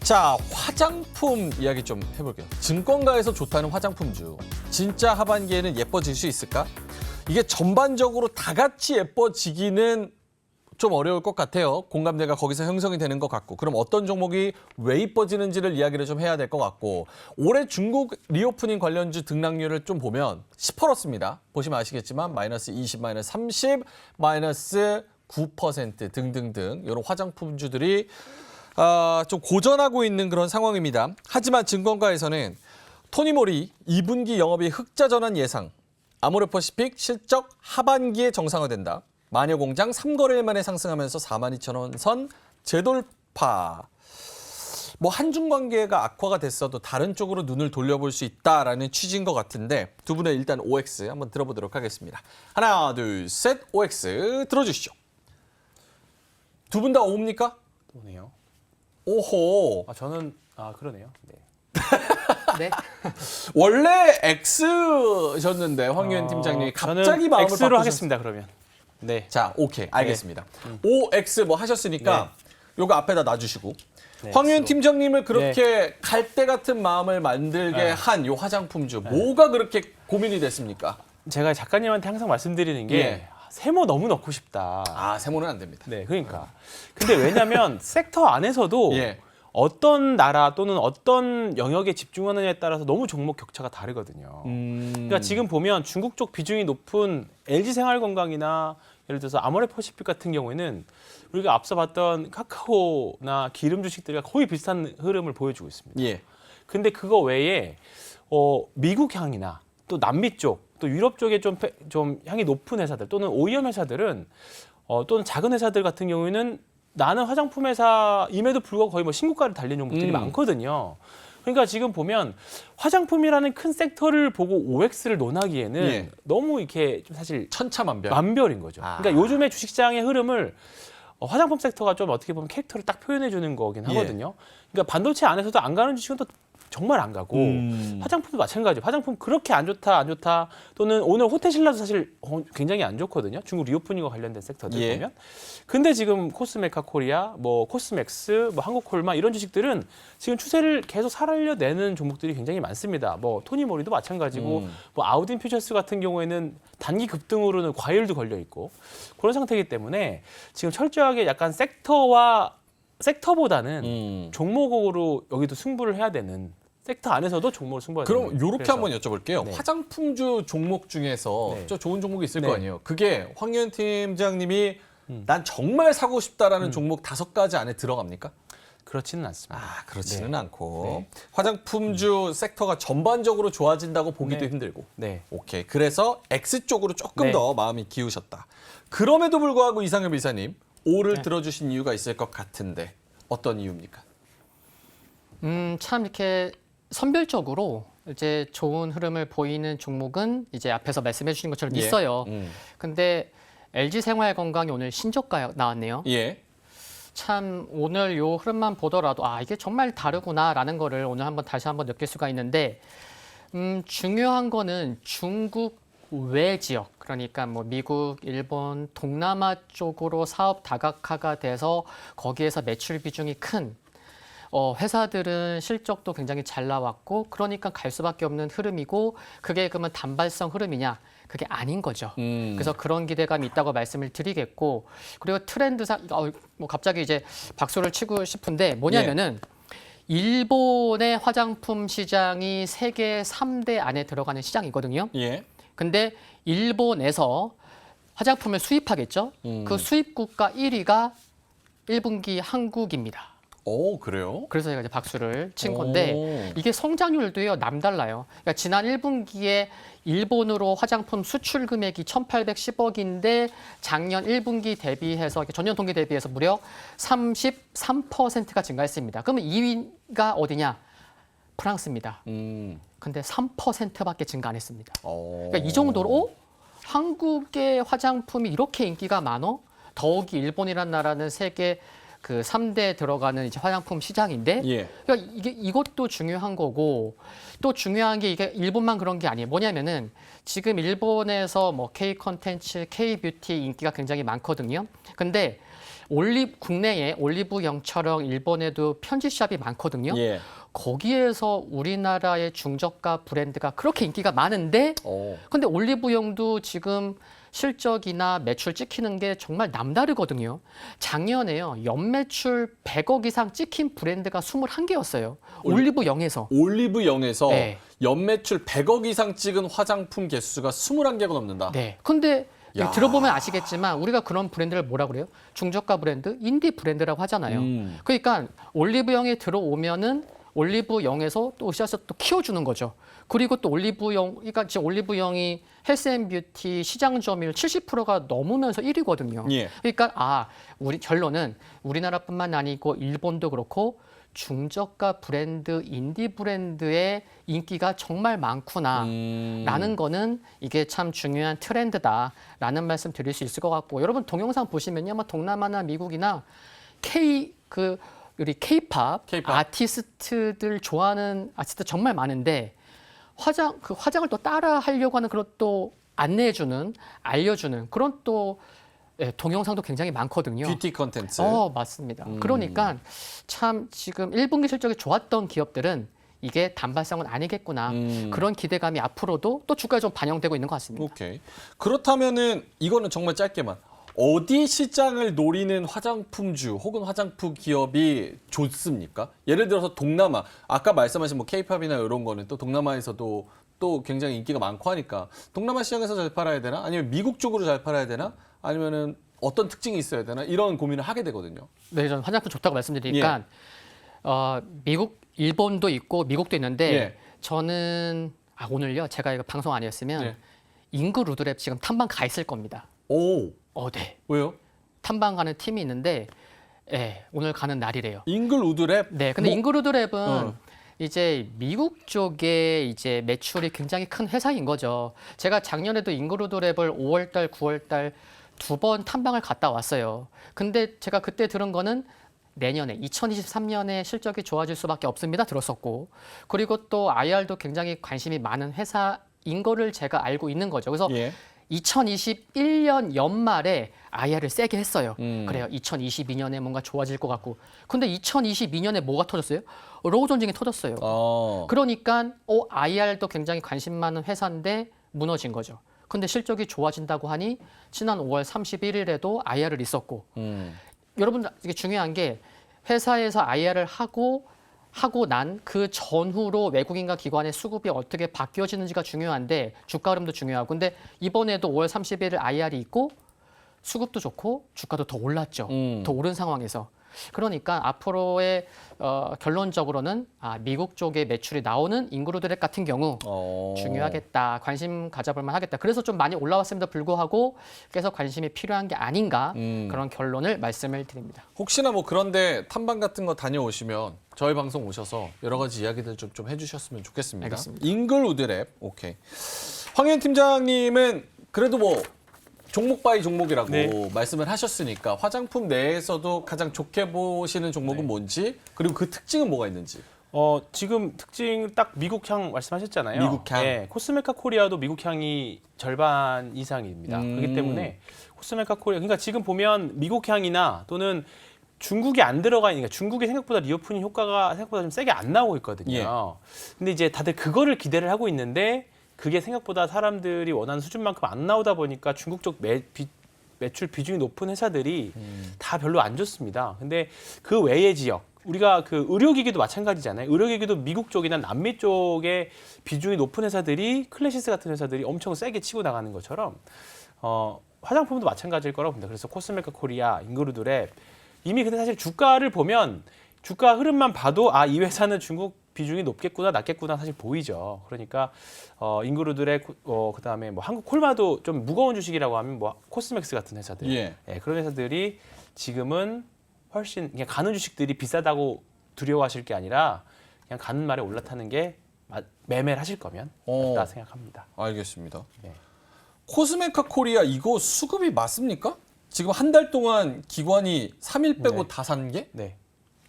자, 화장품 이야기 좀 해볼게요. 증권가에서 좋다는 화장품주. 진짜 하반기에는 예뻐질 수 있을까? 이게 전반적으로 다 같이 예뻐지기는 좀 어려울 것 같아요. 공감대가 거기서 형성이 되는 것 같고. 그럼 어떤 종목이 왜 이뻐지는지를 이야기를 좀 해야 될 것 같고. 올해 중국 리오프닝 관련주 등락률을 좀 보면 시퍼렇습니다. 보시면 아시겠지만 마이너스 20, 마이너스 30, 마이너스 9% 등등등 이런 화장품주들이 좀 고전하고 있는 그런 상황입니다. 하지만 증권가에서는 토니모리 2분기 영업이 흑자 전환 예상, 아모레퍼시픽 실적 하반기에 정상화된다. 마녀공장 3거래일 만에 상승하면서 42,000원 선 재돌파. 뭐 한중 관계가 악화가 됐어도 다른 쪽으로 눈을 돌려볼 수 있다라는 취지인 것 같은데 두 분의 일단 OX 한번 들어보도록 하겠습니다. 하나, 둘, 셋, OX 들어주시죠. 두 분 다 O입니까? 오네요. 오호. 저는 그러네요. 네. 네. 원래 X셨는데 황유현 팀장님이 갑자기 저는 마음을 X로 바꾸셨어요. 하겠습니다. 그러면. 네. 자, 오케이. 알겠습니다. OX 뭐 하셨으니까 요거 앞에다 놔주시고. 네, 황유현 X로. 팀장님을 그렇게 갈대 같은 마음을 만들게 한 요 화장품주. 뭐가 그렇게 고민이 됐습니까? 제가 작가님한테 항상 말씀드리는 게 예. 세모 너무 넣고 싶다. 아, 세모는 안 됩니다. 네, 그러니까. 근데 왜냐면 섹터 안에서도 예. 어떤 나라 또는 어떤 영역에 집중하느냐에 따라서 너무 종목 격차가 다르거든요. 그러니까 지금 보면 중국 쪽 비중이 높은 LG생활건강이나 예를 들어서 아모레퍼시픽 같은 경우에는 우리가 앞서 봤던 카카오나 기름 주식들과 거의 비슷한 흐름을 보여주고 있습니다. 예. 근데 그거 외에 미국 향이나 또 남미 쪽, 또 유럽 쪽에 좀 향이 높은 회사들 또는 OEM 회사들은 또는 작은 회사들 같은 경우에는 나는 화장품 회사임에도 불구하고 거의 뭐 신고가를 달리는 종목들이 많거든요. 그러니까 지금 보면 화장품이라는 큰 섹터를 보고 OX를 논하기에는 예. 너무 이렇게 좀 사실 천차만별. 만별인 거죠. 아. 그러니까 요즘에 주식시장의 흐름을 화장품 섹터가 좀 어떻게 보면 캐릭터를 딱 표현해 주는 거긴 하거든요. 그러니까 반도체 안에서도 안 가는 주식은 또 정말 안 가고 화장품도 마찬가지예요. 화장품 그렇게 안 좋다 또는 오늘 호텔신라도 사실 굉장히 안 좋거든요. 중국 리오프닝과 관련된 섹터들 예. 보면. 근데 지금 코스메카 코리아, 뭐 코스맥스, 뭐 한국콜마 이런 주식들은 지금 추세를 계속 살려내는 종목들이 굉장히 많습니다. 뭐 토니모리도 마찬가지고 뭐 아우딘 퓨처스 같은 경우에는 단기 급등으로는 과열도 걸려 있고 그런 상태이기 때문에 지금 철저하게 약간 섹터보다는 종목으로 여기도 승부를 해야 되는 섹터 안에서도 종목을 승부해야 되는. 그럼 요렇게 그래서. 한번 여쭤볼게요. 네. 화장품주 종목 중에서 네. 저 좋은 종목이 있을 네. 거 아니에요. 그게 황유현 팀장님이 난 정말 사고 싶다라는 종목 5가지 안에 들어갑니까? 그렇지는 않습니다. 아, 그렇지는 네. 않고 화장품주 섹터가 전반적으로 좋아진다고 보기도 네. 힘들고. 네. 오케이. 그래서 X 쪽으로 조금 네. 더 마음이 기우셨다. 그럼에도 불구하고 이상엽 이사님 O를 네. 들어주신 이유가 있을 것 같은데 어떤 이유입니까? 참 이렇게 선별적으로 이제 좋은 흐름을 보이는 종목은 이제 앞에서 말씀해 주신 것처럼 예. 있어요. 근데 LG생활건강이 오늘 신저가 나왔네요. 예. 참 오늘 요 흐름만 보더라도 이게 정말 다르구나라는 거를 오늘 다시 한번 느낄 수가 있는데 중요한 거는 중국 외 지역 그러니까 뭐 미국, 일본, 동남아 쪽으로 사업 다각화가 돼서 거기에서 매출 비중이 큰 회사들은 실적도 굉장히 잘 나왔고 그러니까 갈 수밖에 없는 흐름이고 그게 그러면 단발성 흐름이냐? 그게 아닌 거죠. 그래서 그런 기대감이 있다고 말씀을 드리겠고 그리고 트렌드상 뭐 갑자기 이제 박수를 치고 싶은데 뭐냐면은 일본의 화장품 시장이 세계 3대 안에 들어가는 시장이거든요. 예. 근데 일본에서 화장품을 수입하겠죠. 그 수입 국가 1위가 1분기 한국입니다. 오, 그래요? 그래서 제가 이제 박수를 친 건데 오. 이게 성장률도요 남달라요. 그러니까 지난 1분기에 일본으로 화장품 수출 금액이 1,810억인데 작년 1분기 대비해서 전년 동기 대비해서 무려 33%가 증가했습니다. 그러면 2위가 어디냐? 프랑스입니다. 근데 3%밖에 증가 안 했습니다. 그러니까 이 정도로 한국의 화장품이 이렇게 인기가 많어? 더욱이 일본이란 나라는 세계 그 3대 들어가는 이제 화장품 시장인데 예. 그러니까 이것도 중요한 거고 또 중요한 게 이게 일본만 그런 게 아니에요. 뭐냐면은 지금 일본에서 뭐 K 컨텐츠, K 뷰티 인기가 굉장히 많거든요. 근데 국내에 올리브영처럼 일본에도 편지샵이 많거든요. 예. 거기에서 우리나라의 중저가 브랜드가 그렇게 인기가 많은데 근데 올리브영도 지금 실적이나 매출 찍히는 게 정말 남다르거든요. 작년에요. 연매출 100억 이상 찍힌 브랜드가 21개였어요. 올리브영에서. 올리브영에서 네. 연매출 100억 이상 찍은 화장품 개수가 21개가 넘는다. 네. 근데 야. 들어보면 아시겠지만 우리가 그런 브랜드를 뭐라 그래요? 중저가 브랜드, 인디 브랜드라고 하잖아요. 그러니까 올리브영에 들어오면은 올리브영에서 또 으쌰으쌰 또 키워주는 거죠. 그리고 또 올리브영, 그러니까 지금 올리브영이 헬스앤뷰티 시장 점유율 70%가 넘으면서 1위거든요. 예. 그러니까 우리 결론은 우리나라뿐만 아니고 일본도 그렇고 중저가 브랜드, 인디 브랜드의 인기가 정말 많구나라는 거는 이게 참 중요한 트렌드다라는 말씀 드릴 수 있을 것 같고 여러분 동영상 보시면요, 뭐 동남아나 미국이나 우리 K-팝 아티스트들 좋아하는 아티스트 정말 많은데 화장을 또 따라 하려고 하는 그런 또 안내해주는, 알려주는 그런 또 동영상도 굉장히 많거든요. 뷰티 컨텐츠. 맞습니다. 그러니까 참 지금 1분기 실적이 좋았던 기업들은 이게 단발성은 아니겠구나. 그런 기대감이 앞으로도 또 주가에 좀 반영되고 있는 것 같습니다. 오케이. 그렇다면은 이거는 정말 짧게만 어디 시장을 노리는 화장품주 혹은 화장품 기업이 좋습니까? 예를 들어서 동남아, 아까 말씀하신 뭐 K-팝이나 이런 거는 또 동남아에서도 또 굉장히 인기가 많고 하니까 동남아 시장에서 잘 팔아야 되나? 아니면 미국 쪽으로 잘 팔아야 되나? 아니면은 어떤 특징이 있어야 되나? 이런 고민을 하게 되거든요. 네, 저는 화장품 좋다고 말씀드리니까 미국, 일본도 있고 미국도 있는데 예. 저는 오늘요 제가 이거 방송 아니었으면 예. 잉그 루드랩 지금 탐방 가 있을 겁니다. 오, 네. 왜요? 탐방 가는 팀이 있는데 오늘 가는 날이래요. 잉글 우드랩? 네, 근데 뭐, 잉그 루드랩은 이제 미국 쪽에 이제 매출이 굉장히 큰 회사인 거죠. 제가 작년에도 잉그 루드랩을 5월달, 9월달 2번 탐방을 갔다 왔어요. 근데 제가 그때 들은 거는 내년에 2023년에 실적이 좋아질 수밖에 없습니다 들었었고 그리고 또 IR도 굉장히 관심이 많은 회사인 거를 제가 알고 있는 거죠. 그래서 2021년 연말에 IR을 세게 했어요. 그래요. 2022년에 뭔가 좋아질 것 같고. 근데 2022년에 뭐가 터졌어요? 로우 전쟁이 터졌어요. 그러니까 IR도 굉장히 관심 많은 회사인데 무너진 거죠. 근데 실적이 좋아진다고 하니 지난 5월 31일에도 IR을 있었고 여러분 이게 중요한 게 회사에서 IR을 하고 난 그 전후로 외국인과 기관의 수급이 어떻게 바뀌어지는지가 중요한데 주가 흐름도 중요하고 근데 이번에도 5월 31일 IR이 있고 수급도 좋고 주가도 더 올랐죠. 더 오른 상황에서. 그러니까 앞으로의 결론적으로는 미국 쪽에 매출이 나오는 잉그루드랩 같은 경우 중요하겠다. 관심 가져볼 만하겠다. 그래서 좀 많이 올라왔음에도 불구하고 계속 관심이 필요한 게 아닌가 그런 결론을 말씀을 드립니다. 혹시나 뭐 그런데 탐방 같은 거 다녀오시면 저희 방송 오셔서 여러 가지 이야기들 좀 해주셨으면 좋겠습니다. 알겠습니다. 잉글 우드랩. 오케이. 황현 팀장님은 그래도 뭐 종목 바이 종목이라고 말씀을 하셨으니까 화장품 내에서도 가장 좋게 보시는 종목은 뭔지 그리고 그 특징은 뭐가 있는지. 지금 특징 딱 미국향 말씀하셨잖아요. 미국향. 네, 코스메카 코리아도 미국향이 절반 이상입니다. 그렇기 때문에 코스메카 코리아, 그러니까 지금 보면 미국향이나 또는 중국이 안 들어가 있으니까 중국이 생각보다 리오프닝 효과가 생각보다 좀 세게 안 나오고 있거든요. 근데 이제 다들 그거를 기대를 하고 있는데 그게 생각보다 사람들이 원하는 수준만큼 안 나오다 보니까 중국 쪽 매출 비중이 높은 회사들이 다 별로 안 좋습니다. 근데 그 외의 지역, 우리가 그 의료기기도 마찬가지잖아요. 의료기기도 미국 쪽이나 남미 쪽에 비중이 높은 회사들이 클래시스 같은 회사들이 엄청 세게 치고 나가는 것처럼 화장품도 마찬가지일 거라고 봅니다. 그래서 코스메카 코리아, 잉그루드랩 이미 근데 사실 주가를 보면 주가 흐름만 봐도 이 회사는 중국 비중이 높겠구나, 낮겠구나 사실 보이죠. 그러니까 잉그루드랩 그다음에 뭐 한국 콜마도 좀 무거운 주식이라고 하면 뭐 코스맥스 같은 회사들, 그런 회사들이 지금은 훨씬 그냥 가는 주식들이 비싸다고 두려워하실 게 아니라 그냥 가는 말에 올라타는 게 매매를 하실 거면 맞다 생각합니다. 알겠습니다. 코스메카 코리아 이거 수급이 맞습니까? 지금 한 달 동안 기관이 3일 빼고 다 산 게? 네.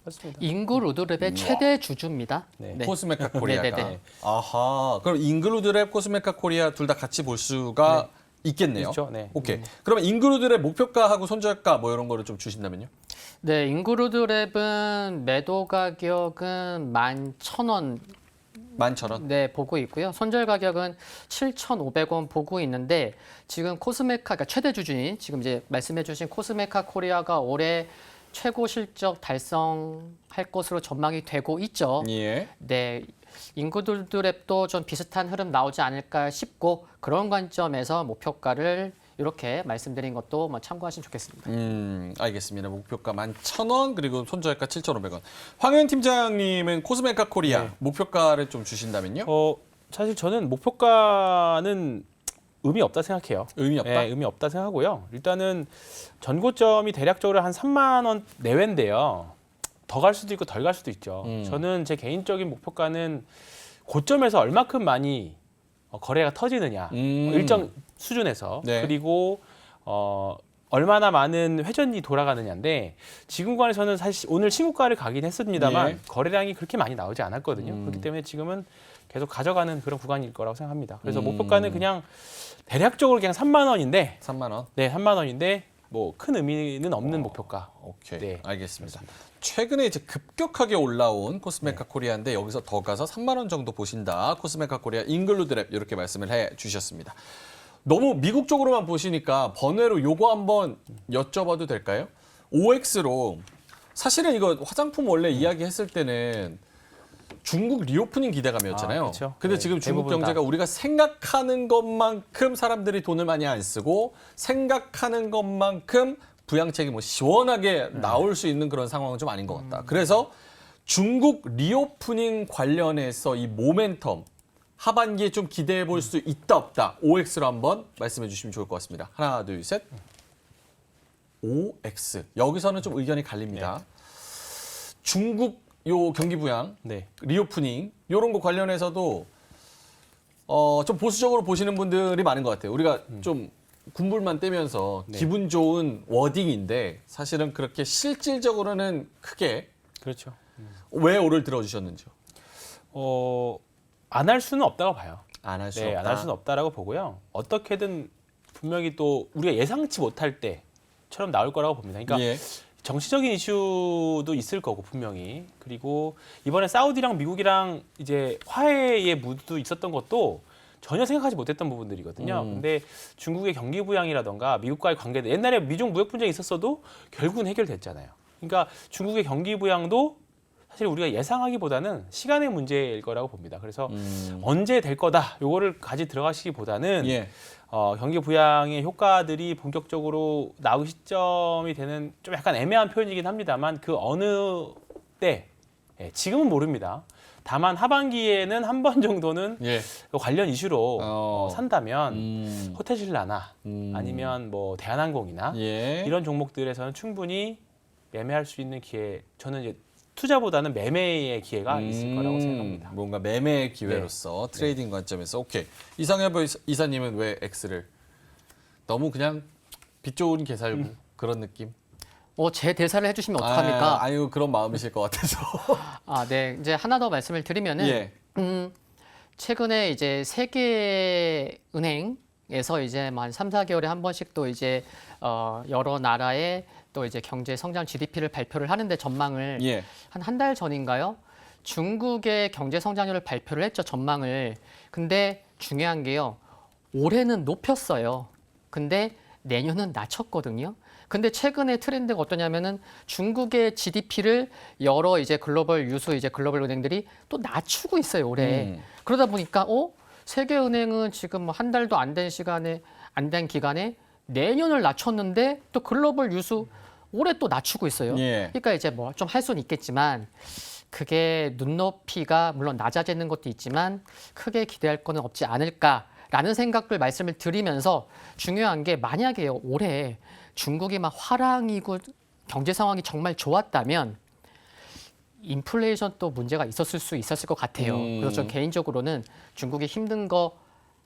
맞습니다. 잉그루드랩의 최대 주주입니다. 코스메카 코리아가. 네네네. 아하. 그럼 잉그루드랩, 코스메카 코리아 둘 다 같이 볼 수가 있겠네요. 있죠. 네. 오케이. 그러면 인그루드랩 목표가하고 손절가 뭐 이런 거를 좀 주신다면요? 네, 인그루드랩은 매도 가격은 11,000원 11,000원. 네, 보고 있고요. 손절 가격은 7,500원 보고 있는데 지금 코스메카, 그러니까 최대 주주인 지금 이제 말씀해주신 코스메카 코리아가 올해 최고 실적 달성할 것으로 전망이 되고 있죠. 예. 네, 인그루드랩도 좀 비슷한 흐름 나오지 않을까 싶고 그런 관점에서 목표가를 이렇게 말씀드린 것도 뭐 참고하시면 좋겠습니다. 알겠습니다. 목표가 11,000원 그리고 손절가 7,500원. 황현 팀장님은 코스메카 코리아 네. 목표가를 좀 주신다면요? 사실 저는 목표가는 의미 없다 생각해요. 의미 없다? 네, 의미 없다 생각하고요. 일단은 전고점이 대략적으로 한 3만 원 내외인데요. 더 갈 수도 있고 덜 갈 수도 있죠. 저는 제 개인적인 목표가는 고점에서 얼마큼 많이 거래가 터지느냐 일정 수준에서 네. 그리고 얼마나 많은 회전이 돌아가느냐인데 지금 구간에서는 사실 오늘 신고가를 가긴 했습니다만 예. 거래량이 그렇게 많이 나오지 않았거든요. 그렇기 때문에 지금은 계속 가져가는 그런 구간일 거라고 생각합니다. 그래서 목표가는 그냥 대략적으로 그냥 3만 원인데 3만 원. 네, 3만 원인데 뭐 큰 의미는 없는 목표가. 오케이. 네. 알겠습니다. 최근에 이제 급격하게 올라온 코스메카 코리아인데 여기서 더 가서 3만 원 정도 보신다. 코스메카 코리아 인글루드랩 이렇게 말씀을 해 주셨습니다. 너무 미국 쪽으로만 보시니까 번외로 요거 한번 여쭤봐도 될까요? OX로 사실은 이거 화장품 원래 이야기했을 때는 중국 리오프닝 기대감이었잖아요. 아, 그렇죠. 근데 네, 지금 중국 대부분 경제가 다. 우리가 생각하는 것만큼 사람들이 돈을 많이 안 쓰고 생각하는 것만큼 부양책이 뭐 시원하게 나올 수 있는 그런 상황은 좀 아닌 것 같다. 그래서 중국 리오프닝 관련해서 이 모멘텀 하반기에 좀 기대해 볼 수 있다 없다. OX로 한번 말씀해 주시면 좋을 것 같습니다. 하나, 둘, 셋. OX. 여기서는 좀 의견이 갈립니다. 중국 요 경기 부양, 네. 리오프닝 이런 거 관련해서도 좀 보수적으로 보시는 분들이 많은 것 같아요. 우리가 좀 군불만 떼면서 네. 기분 좋은 워딩인데 사실은 그렇게 실질적으로는 크게 그렇죠. 왜 오를 들어주셨는지요? 안 할 수는 없다고 봐요. 안 할 수 네, 없다. 안 할 수는 없다라고 보고요. 어떻게든 분명히 또 우리가 예상치 못할 때처럼 나올 거라고 봅니다. 그러니까 예. 정치적인 이슈도 있을 거고 분명히 그리고 이번에 사우디랑 미국이랑 이제 화해의 무드도 있었던 것도 전혀 생각하지 못했던 부분들이거든요. 근데 중국의 경기 부양이라던가 미국과의 관계도 옛날에 미중 무역 분쟁이 있었어도 결국은 해결됐잖아요. 그러니까 중국의 경기 부양도 사실 우리가 예상하기보다는 시간의 문제일 거라고 봅니다. 그래서 언제 될 거다 요거를 가지 들어가시기보다는 예. 경기 부양의 효과들이 본격적으로 나오기 시점이 되는 좀 약간 애매한 표현이긴 합니다만 그 어느 때 지금은 모릅니다. 다만 하반기에는 한 번 정도는 예. 관련 이슈로 산다면 호텔신라나 음. 아니면 뭐 대한항공이나 예. 이런 종목들에서는 충분히 매매할 수 있는 기회 저는 이제 투자보다는 매매의 기회가 있을 거라고 생각합니다. 뭔가 매매의 기회로서 트레이딩 관점에서 오케이. 이상엽 이사님은 왜 X를 너무 그냥 빚 좋은 개살구 그런 느낌? 제 대사를 해주시면 어떡합니까? 아유 그런 마음이실 것 같아서. 네, 이제 하나 더 말씀을 드리면은 예. 최근에 이제 세계은행에서 이제 한 3, 4개월에 한 번씩 또 이제 여러 나라의 또 이제 경제 성장 GDP를 발표를 하는데 전망을 예. 한 달 전인가요? 중국의 경제 성장률을 발표를 했죠, 전망을. 근데 중요한 게요. 올해는 높였어요. 근데 내년은 낮췄거든요. 근데 최근에 트렌드가 어떠냐면은 중국의 GDP를 여러 이제 글로벌 유수 이제 글로벌 은행들이 또 낮추고 있어요, 올해. 그러다 보니까 세계은행은 지금 한 달도 안 된 시간에 안 된 기간에 내년을 낮췄는데 또 글로벌 유수 올해 또 낮추고 있어요. 예. 그러니까 이제 뭐 좀 할 수는 있겠지만 그게 눈높이가 물론 낮아지는 것도 있지만 크게 기대할 거는 없지 않을까라는 생각을 말씀을 드리면서 중요한 게 만약에 올해 중국이 막 화랑이고 경제 상황이 정말 좋았다면 인플레이션 또 문제가 있었을 수 있었을 것 같아요. 그래서 전 개인적으로는 중국이 힘든 거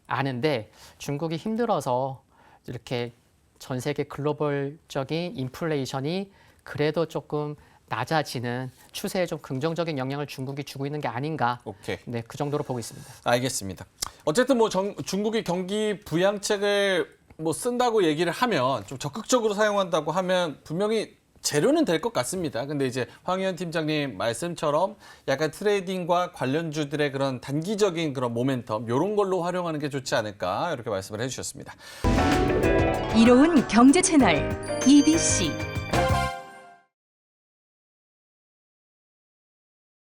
아는데 중국이 힘들어서 이렇게 전 세계 글로벌적인 인플레이션이 그래도 조금 낮아지는 추세에 좀 긍정적인 영향을 중국이 주고 있는 게 아닌가. 오케이. 네, 그 정도로 보고 있습니다. 알겠습니다. 어쨌든 뭐 중국이 경기 부양책을 뭐 쓴다고 얘기를 하면 좀 적극적으로 사용한다고 하면 분명히 재료는 될 것 같습니다. 근데 이제 황희연 팀장님 말씀처럼 약간 트레이딩과 관련주들의 그런 단기적인 그런 모멘텀 이런 걸로 활용하는 게 좋지 않을까 이렇게 말씀을 해주셨습니다. 이로운 경제 채널 EBC